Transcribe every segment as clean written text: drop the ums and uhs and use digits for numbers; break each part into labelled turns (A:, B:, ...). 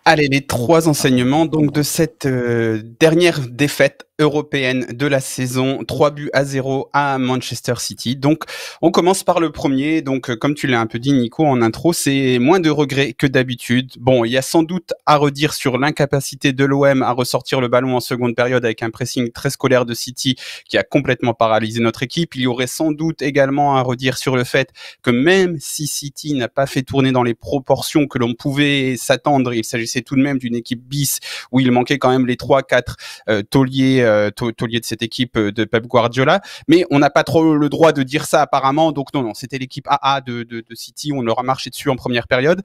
A: Allez, les 3 enseignements donc de cette, dernière défaite européenne de la saison, 3-0 à Manchester City. Donc on commence par le premier. Donc comme tu l'as un peu dit Nico en intro, c'est moins de regrets que d'habitude. Bon, il y a sans doute à redire sur l'incapacité de l'OM à ressortir le ballon en seconde période avec un pressing très scolaire de City qui a complètement paralysé notre équipe. Il y aurait sans doute également à redire sur le fait que même si City n'a pas fait tourner dans les proportions que l'on pouvait s'attendre, il s'agissait tout de même d'une équipe bis où il manquait quand même les 3-4 tauliers de cette équipe de Pep Guardiola, mais on n'a pas trop le droit de dire ça apparemment, donc non, c'était l'équipe AA de City, on leur a marché dessus en première période.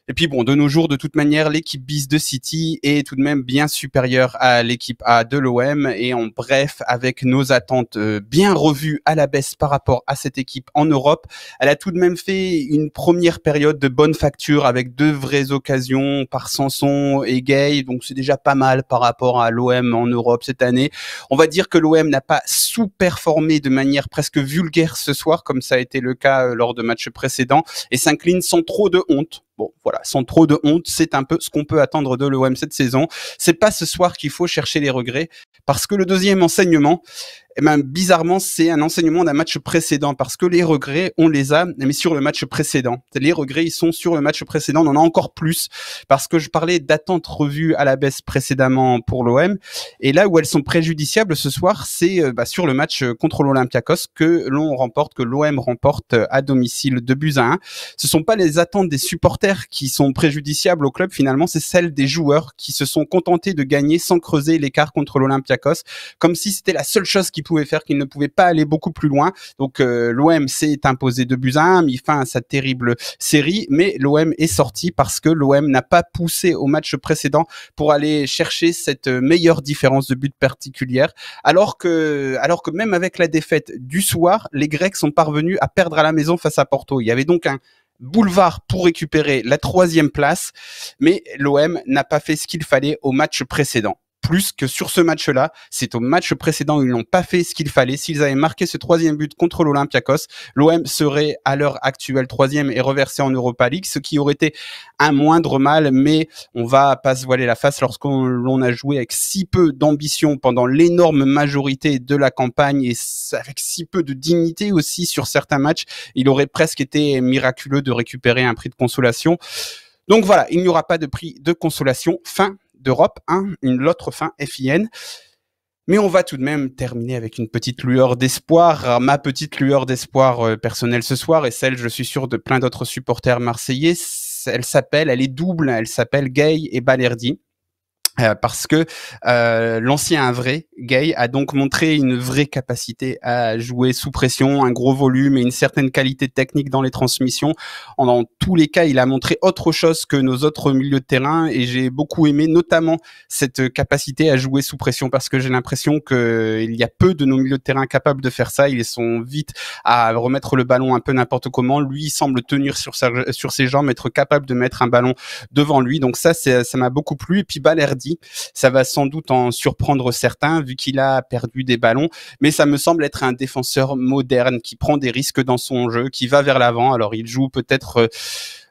A: Et puis bon, de nos jours, de toute manière, l'équipe bis de City est tout de même bien supérieure à l'équipe A de l'OM. Et en bref, avec nos attentes bien revues à la baisse par rapport à cette équipe en Europe, elle a tout de même fait une première période de bonne facture avec 2 vraies occasions par Sanson et Gueye. Donc c'est déjà pas mal par rapport à l'OM en Europe cette année. On va dire que l'OM n'a pas sous-performé de manière presque vulgaire ce soir, comme ça a été le cas lors de matchs précédents, et s'incline sans trop de honte. Bon, voilà, sans trop de honte, c'est un peu ce qu'on peut attendre de l'OM cette saison. C'est pas ce soir qu'il faut chercher les regrets, parce que le deuxième enseignement, eh ben, bizarrement, c'est un enseignement d'un match précédent, parce que les regrets, on les a, mais sur le match précédent. Les regrets, ils sont sur le match précédent, on en a encore plus, parce que je parlais d'attentes revues à la baisse précédemment pour l'OM, et là où elles sont préjudiciables ce soir, c'est sur le match contre l'Olympiakos que l'OM remporte à domicile 2-1. Ce sont pas les attentes des supporters qui sont préjudiciables au club, finalement, c'est celles des joueurs qui se sont contentés de gagner sans creuser l'écart contre l'Olympiakos, comme si c'était la seule chose qu'ils pouvaient faire, qu'ils ne pouvaient pas aller beaucoup plus loin. Donc l'OM s'est imposé 2-1, mis fin à sa terrible série, mais l'OM est sorti parce que l'OM n'a pas poussé au match précédent pour aller chercher cette meilleure différence de but particulière, alors que même avec la défaite du soir, les Grecs sont parvenus à perdre à la maison face à Porto. Il y avait donc un boulevard pour récupérer la 3e place, mais l'OM n'a pas fait ce qu'il fallait au match précédent. Plus que sur ce match-là, c'est au match précédent où ils n'ont pas fait ce qu'il fallait. S'ils avaient marqué ce 3e but contre l'Olympiakos, l'OM serait à l'heure actuelle 3e et reversé en Europa League, ce qui aurait été un moindre mal, mais on va pas se voiler la face lorsqu'on a joué avec si peu d'ambition pendant l'énorme majorité de la campagne et avec si peu de dignité aussi sur certains matchs. Il aurait presque été miraculeux de récupérer un prix de consolation. Donc voilà, il n'y aura pas de prix de consolation. Fin d'Europe, l'autre fin FIN. Mais on va tout de même terminer avec une petite lueur d'espoir. Ma petite lueur d'espoir personnelle ce soir et celle, je suis sûr, de plein d'autres supporters marseillais. Elle est double, elle s'appelle Gueye et Balerdi. Parce que l'ancien un vrai, Gueye, a donc montré une vraie capacité à jouer sous pression, un gros volume et une certaine qualité technique dans les transmissions. Dans tous les cas, il a montré autre chose que nos autres milieux de terrain et j'ai beaucoup aimé notamment cette capacité à jouer sous pression parce que j'ai l'impression qu'il y a peu de nos milieux de terrain capables de faire ça. Ils sont vite à remettre le ballon un peu n'importe comment. Lui, il semble tenir sur ses jambes, être capable de mettre un ballon devant lui. Donc ça m'a beaucoup plu. Et puis Balerdi, ça va sans doute en surprendre certains vu qu'il a perdu des ballons, mais ça me semble être un défenseur moderne qui prend des risques dans son jeu, qui va vers l'avant. Alors il joue peut-être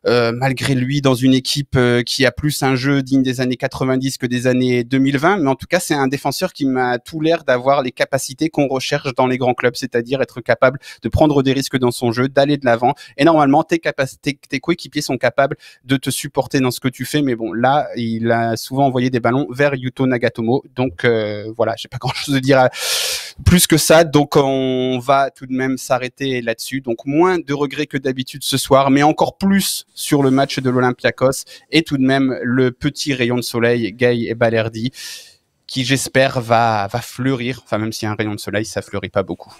A: malgré lui dans une équipe qui a plus un jeu digne des années 90 que des années 2020, mais en tout cas c'est un défenseur qui m'a tout l'air d'avoir les capacités qu'on recherche dans les grands clubs, c'est-à-dire être capable de prendre des risques dans son jeu, d'aller de l'avant, et normalement tes coéquipiers sont capables de te supporter dans ce que tu fais, mais bon là il a souvent envoyé des ballons vers Yuto Nagatomo, donc voilà, j'ai pas grand-chose à dire plus que ça, donc on va tout de même s'arrêter là-dessus. Donc moins de regrets que d'habitude ce soir, mais encore plus sur le match de l'Olympiakos et tout de même le petit rayon de soleil Gueye et Balerdi qui j'espère va fleurir, enfin même s'il y a un rayon de soleil, ça fleurit pas beaucoup.